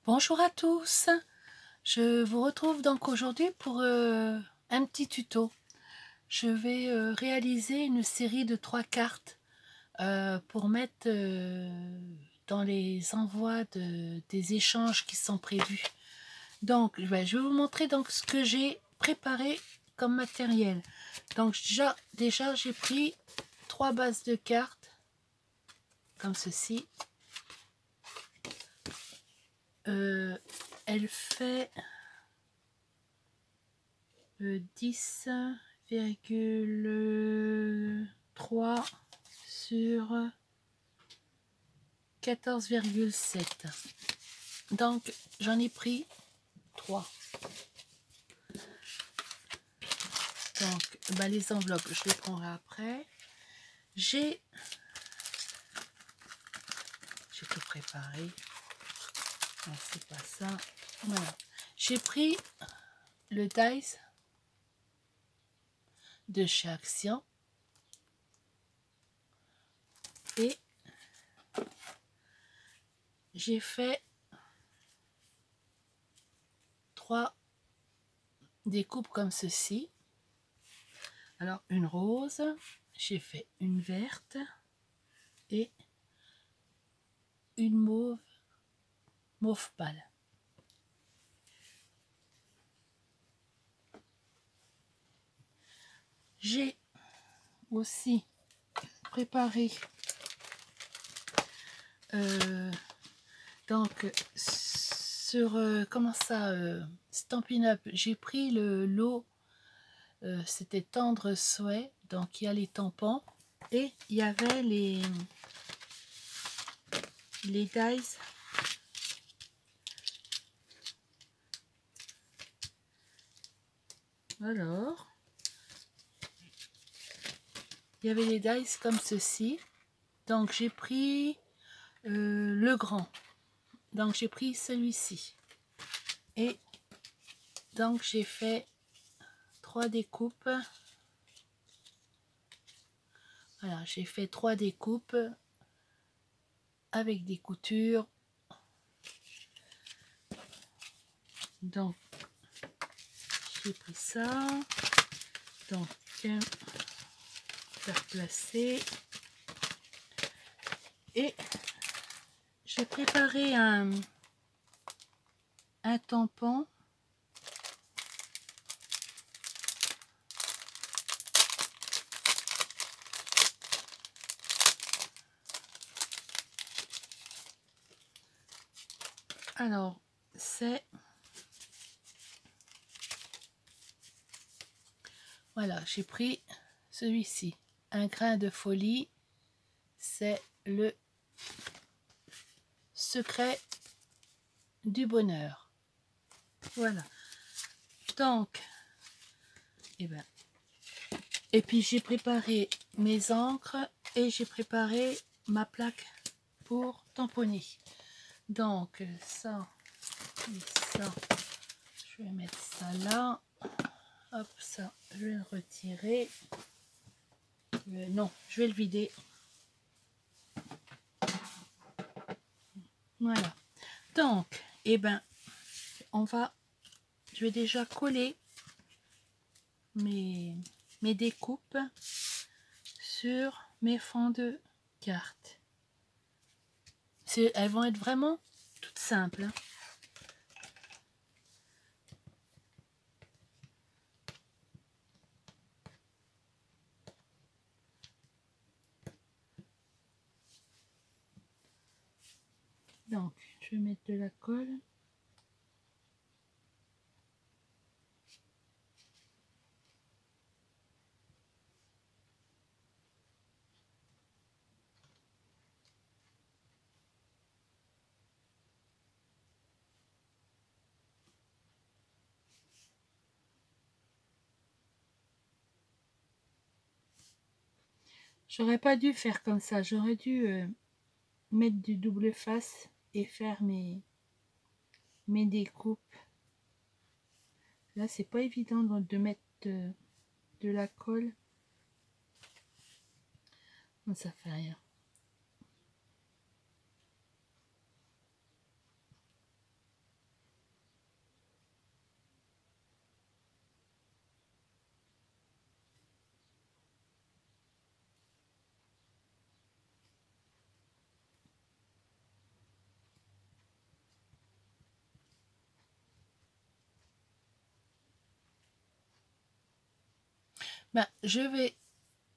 Bonjour à tous, je vous retrouve donc aujourd'hui pour un petit tuto. Je vais réaliser une série de 3 cartes pour mettre dans les envois des échanges qui sont prévus. Donc je vais vous montrer donc ce que j'ai préparé comme matériel. Donc déjà j'ai pris 3 bases de cartes comme ceci. Elle fait 10,3 sur 14,7. Donc j'en ai pris 3. Donc les enveloppes je les prendrai après. J'ai tout préparé. Non, c'est pas ça. Voilà. J'ai pris le dice de chez Action et j'ai fait 3 découpes comme ceci. Alors une rose, j'ai fait une verte et une mauve pâle. J'ai aussi préparé donc sur comment ça Stampin' Up, j'ai pris le lot, c'était Tendre Souhait, donc il y a les tampons et il y avait les dies. Alors il y avait les dice comme ceci, donc j'ai pris le grand, donc j'ai pris celui-ci et donc j'ai fait 3 découpes. Voilà, j'ai fait 3 découpes avec des coutures. Donc j'ai pris ça, donc faire placer et j'ai préparé un tampon alors c'est voilà, j'ai pris celui-ci, un grain de folie, c'est le secret du bonheur. Voilà, donc et puis j'ai préparé mes encres et j'ai préparé ma plaque pour tamponner. Donc ça et ça, je vais mettre ça là. Hop, ça, je vais le retirer. Non, je vais le vider. Voilà. Donc, je vais déjà coller mes découpes sur mes fonds de cartes. Elles vont être vraiment toutes simples. Donc, je vais mettre de la colle. J'aurais pas dû faire comme ça. J'aurais dû mettre du double face et faire mes découpes. Là, c'est pas évident de mettre de la colle. Non, ça fait rien. Ben, je vais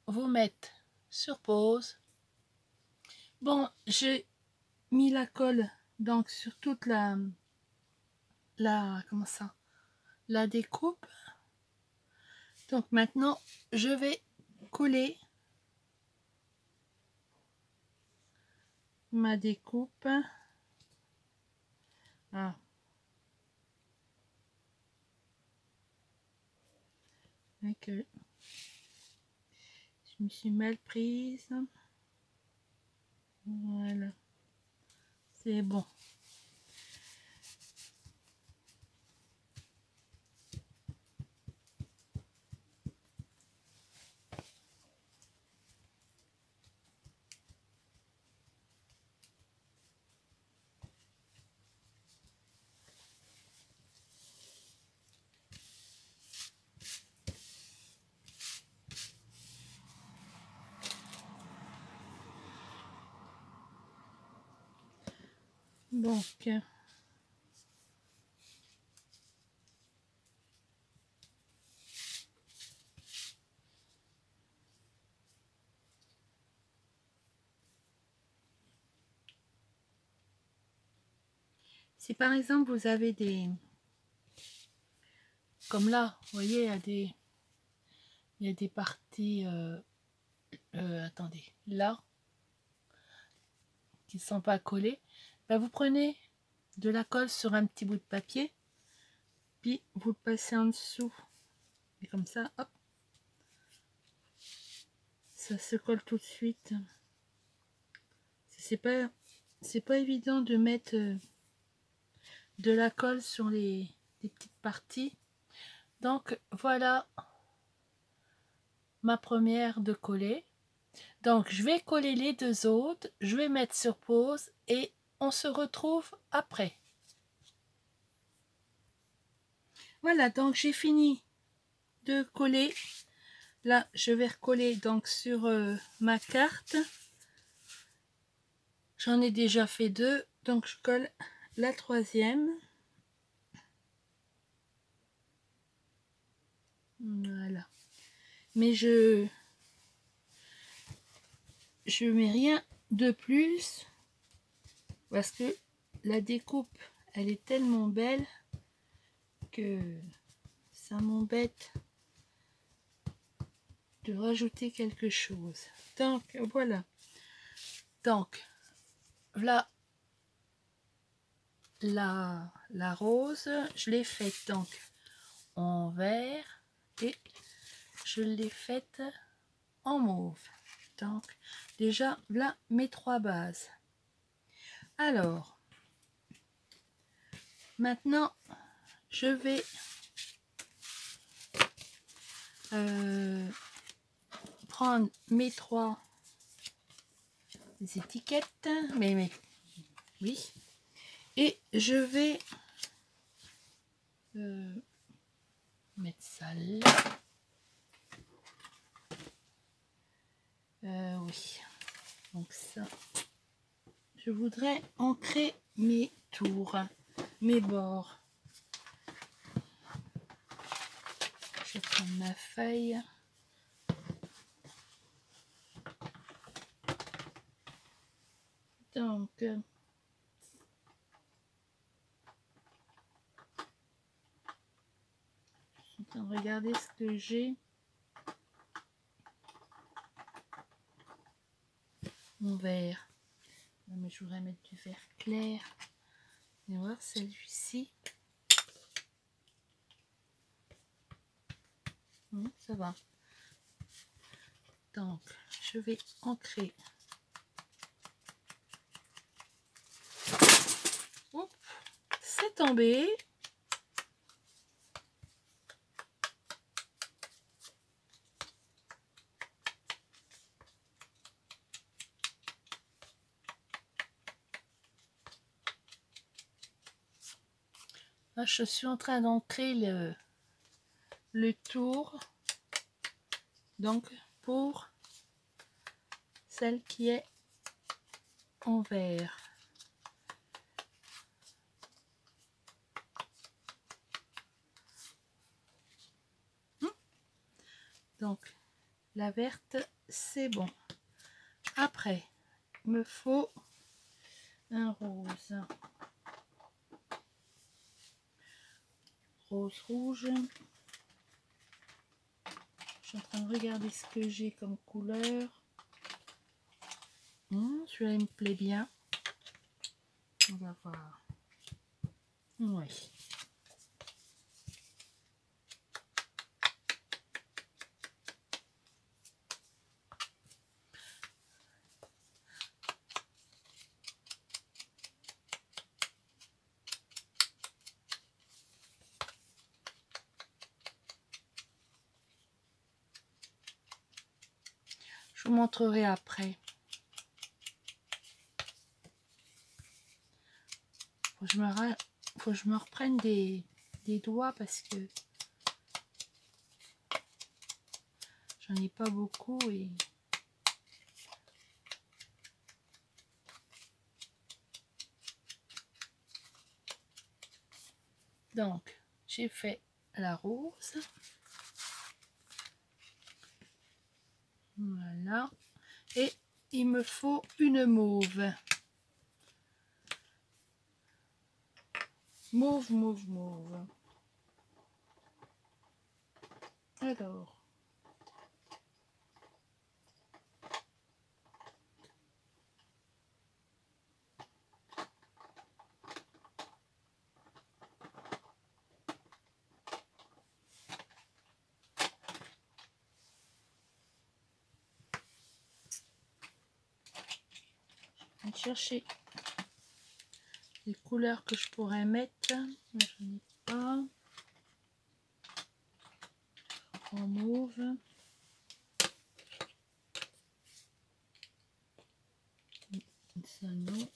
vous mettre sur pause. Bon, j'ai mis la colle donc sur toute comment ça, la découpe. Donc maintenant, je vais coller ma découpe. Ah. Ok. Je me suis mal prise. Voilà. C'est bon. Donc, si par exemple vous avez des, comme là, vous voyez, il y a des parties, attendez, là, qui ne sont pas collées, ben vous prenez de la colle sur un petit bout de papier, puis vous le passez en dessous, et comme ça, hop, ça se colle tout de suite. C'est pas évident de mettre de la colle sur les petites parties. Donc voilà ma première de coller. Donc je vais coller les deux autres, je vais mettre sur pause et on se retrouve après. Voilà, donc j'ai fini de coller. Là je vais recoller donc sur ma carte. J'en ai déjà fait deux, donc je colle la troisième. Voilà. Mais je mets rien de plus parce que la découpe elle est tellement belle que ça m'embête de rajouter quelque chose. Donc voilà, donc voilà la rose, je l'ai faite donc en vert et je l'ai faite en mauve. Donc déjà là mes trois bases. Alors maintenant je vais prendre mes trois étiquettes, mais oui, et je vais mettre ça là. Oui, donc ça, je voudrais ancrer mes tours, mes bords. Je vais prendre ma feuille. Donc, je suis en train de regarder ce que j'ai. Mon vert. Non, mais je voudrais mettre du vert clair. Et voir celui-ci. Ça va. Donc, je vais ancrer. C'est tombé. Là, je suis en train d'ancrer le tour. Donc, pour celle qui est en vert. Donc la verte, c'est bon. Après, il me faut un rose. Rose rouge. Je suis en train de regarder ce que j'ai comme couleur. Celui-là, il me plaît bien. On va voir. Oui. Je vous montrerai après. Faut que je me reprenne des doigts parce que j'en ai pas beaucoup et donc j'ai fait la rose. Voilà. Et il me faut une mauve. Mauve, mauve, mauve. Alors. Je vais chercher les couleurs que je pourrais mettre. Mais je n'ai pas. En mauve. Ça non.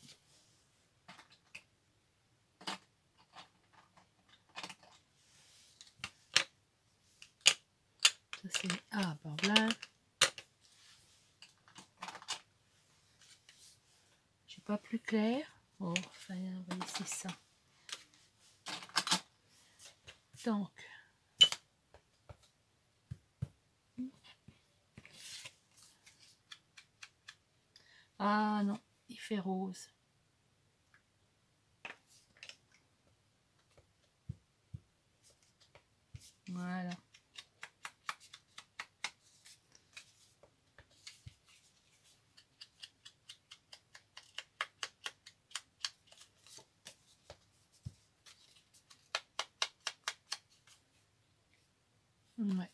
Ça c'est blanc. J'ai pas plus clair. Oh, enfin, on va laisser ça. Donc. Ah non, il fait rose. Voilà. Ouais.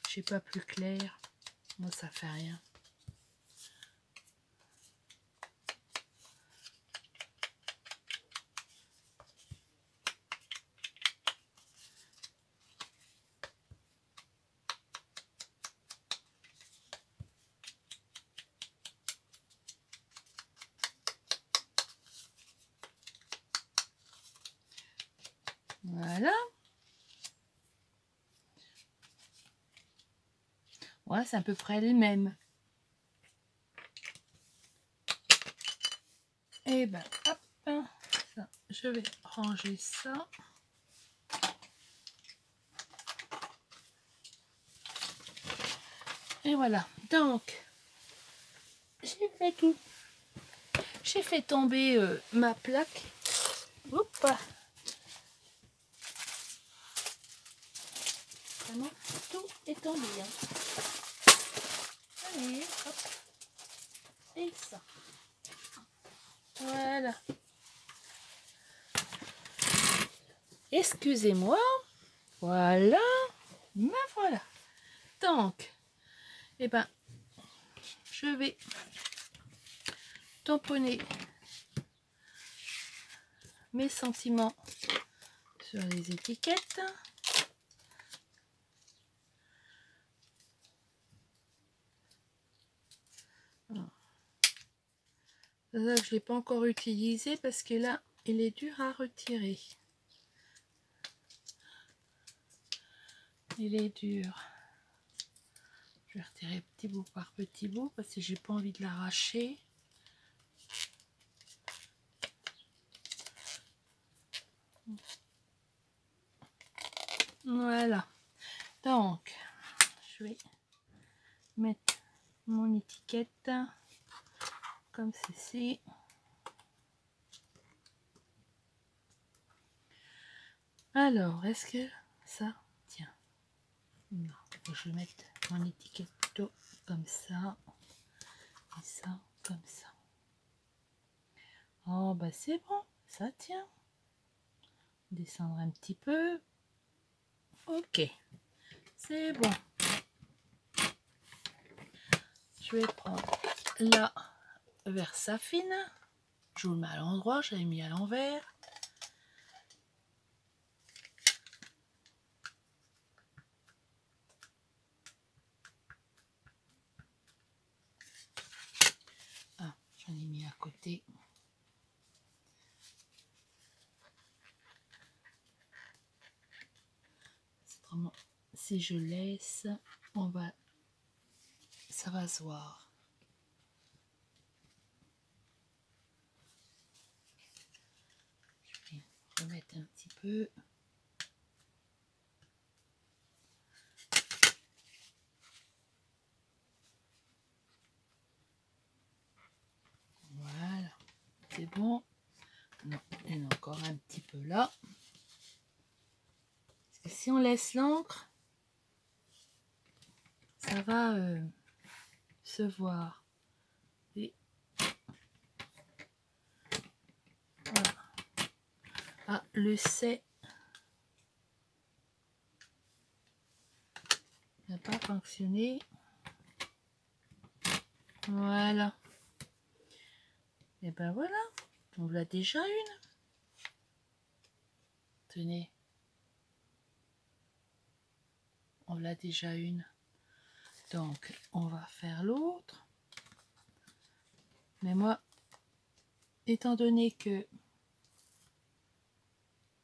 J'ai pas plus clair. Moi, ça fait rien. Voilà. Ouais, c'est à peu près le même. Et ben, hop, ça, je vais ranger ça. Et voilà. Donc, j'ai fait tout. J'ai fait tomber ma plaque. Oups. Vraiment, tout est tombé. Hein. Allez, hop. Et ça. Voilà. Excusez-moi. Voilà. Mais voilà. Donc, eh ben, je vais tamponner mes sentiments sur les étiquettes. Là, je ne l'ai pas encore utilisé parce que là, il est dur à retirer. Il est dur. Je vais retirer petit bout par petit bout parce que j'ai pas envie de l'arracher. Voilà. Donc, je vais mettre mon étiquette comme ceci. Alors, est-ce que ça tient? Non, je vais mettre mon étiquette plutôt comme ça. Et ça, comme ça. Oh, bah c'est bon, ça tient. Descendre un petit peu. Ok, c'est bon. Je vais prendre la Versafine. Je vous le mets à l'endroit, j'avais mis à l'envers. Ah, j'en ai mis à côté. Autrement, si je laisse, ça va se voir. Je vais remettre un petit peu. Voilà, c'est bon. Non, il y en a encore un petit peu là. Parce que si on laisse l'encre, ça va se voir. Et voilà. Ah, le C n'a pas fonctionné. Voilà. Et ben voilà, on l'a déjà une. Tenez. On l'a déjà une. Donc, on va faire l'autre. Mais moi, étant donné que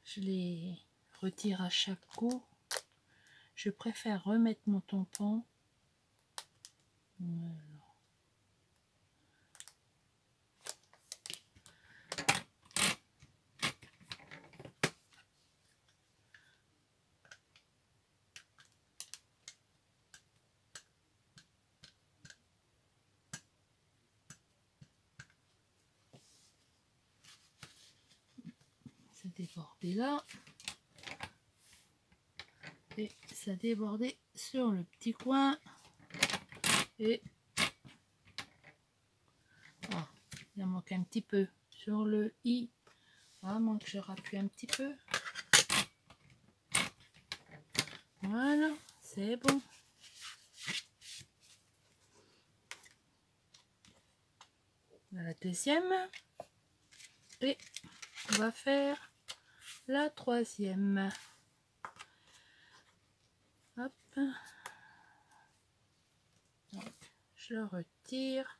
je les retire à chaque coup, je préfère remettre mon tampon. Voilà. Ça débordait là. Et ça débordait sur le petit coin. Et oh, il en manque un petit peu sur le i. Vraiment que je rappuie un petit peu. Voilà, c'est bon. La deuxième. Et on va faire la troisième. Hop. Donc, je retire.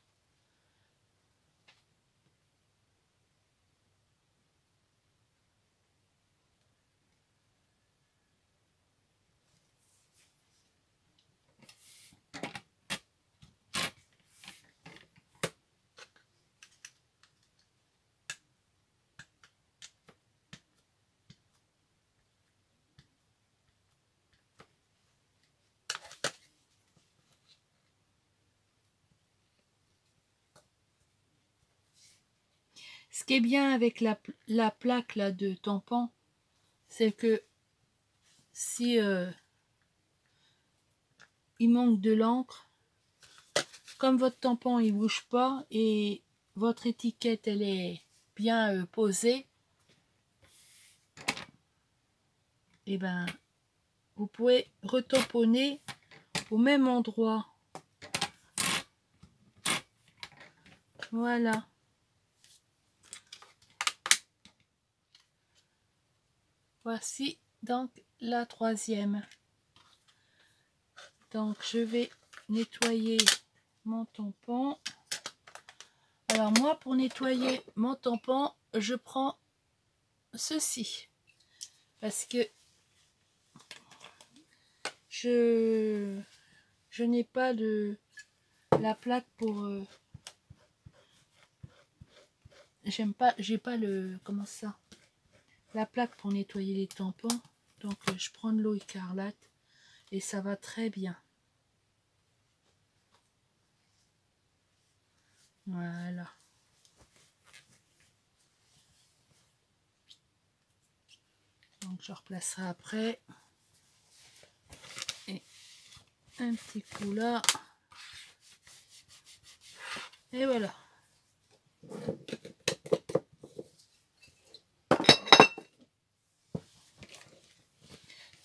Ce qui est bien avec la plaque là de tampon, c'est que si il manque de l'encre, comme votre tampon il bouge pas et votre étiquette elle est bien posée, et ben vous pouvez retamponner au même endroit. Voilà. Voici donc la troisième. Donc je vais nettoyer mon tampon. Alors moi, pour nettoyer mon tampon, je prends ceci. Parce que je n'ai pas la plaque pour... j'ai pas le... Comment ça? La plaque pour nettoyer les tampons. Donc je prends de l'eau écarlate et ça va très bien. Voilà. Donc je replacerai après. Et un petit coup là. Et voilà.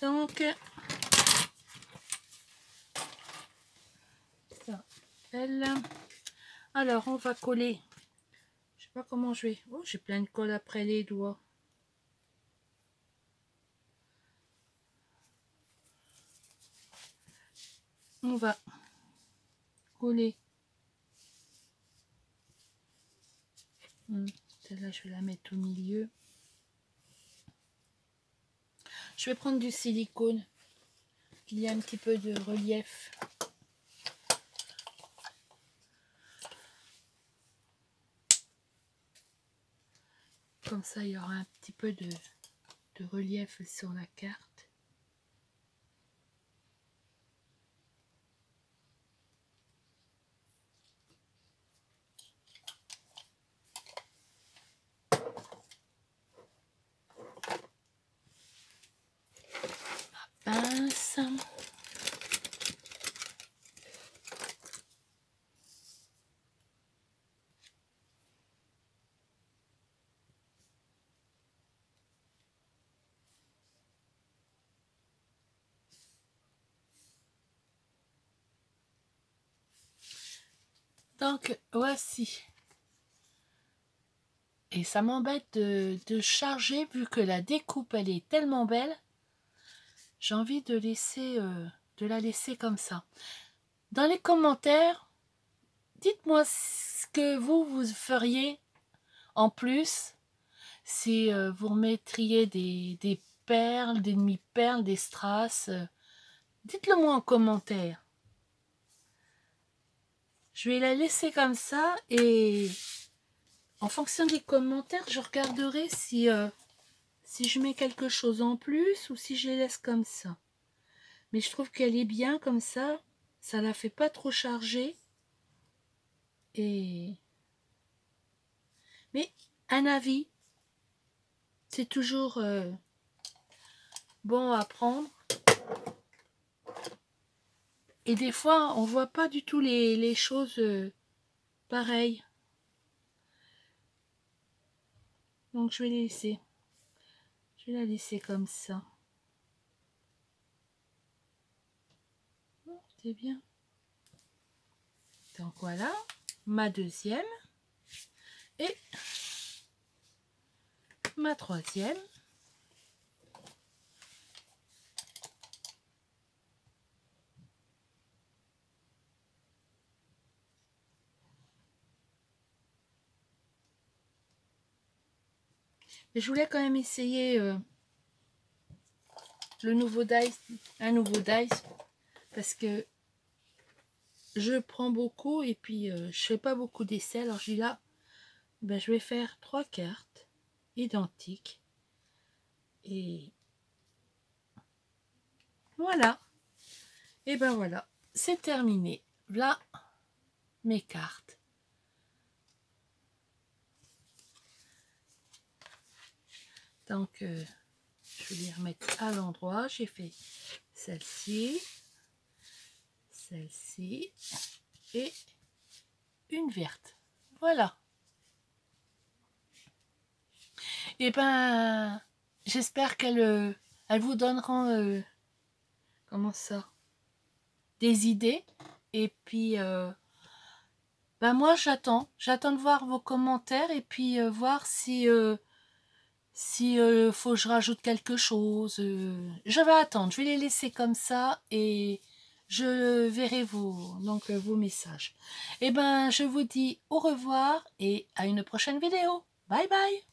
Donc, ça, elle. Alors, on va coller. Je sais pas comment je vais. Oh, j'ai plein de colle après les doigts. On va coller. Celle-là, je vais la mettre au milieu. Je vais prendre du silicone. Il y a un petit peu de relief. Comme ça, il y aura un petit peu de relief sur la carte. Ma pince. Donc, voici. Et ça m'embête de charger, vu que la découpe, elle est tellement belle. J'ai envie de la laisser comme ça. Dans les commentaires, dites-moi ce que vous feriez en plus. Si vous remettriez des perles, des demi-perles, des strass. Dites-le moi en commentaire. Je vais la laisser comme ça et en fonction des commentaires, je regarderai si je mets quelque chose en plus ou si je les laisse comme ça. Mais je trouve qu'elle est bien comme ça. Ça la fait pas trop charger. Et... Mais un avis, c'est toujours bon à prendre. Et des fois, on voit pas du tout les choses pareilles. Donc je vais les laisser. Je vais la laisser comme ça. C'est bien. Donc voilà, ma deuxième. Et ma troisième. Mais je voulais quand même essayer le nouveau dice, un nouveau dice, parce que je prends beaucoup et puis je fais pas beaucoup d'essais. Alors je dis là, ben, je vais faire 3 cartes identiques et voilà. Et ben voilà, c'est terminé. Là, mes cartes. Donc, je vais les remettre à l'endroit. J'ai fait celle-ci, celle-ci et une verte. Voilà. Et ben, j'espère qu'elles vous donneront, comment ça, des idées. Et puis, ben moi, j'attends de voir vos commentaires et puis voir si faut que je rajoute quelque chose. Je vais attendre, je vais les laisser comme ça et je verrai vos messages. Et ben, je vous dis au revoir et à une prochaine vidéo. Bye bye.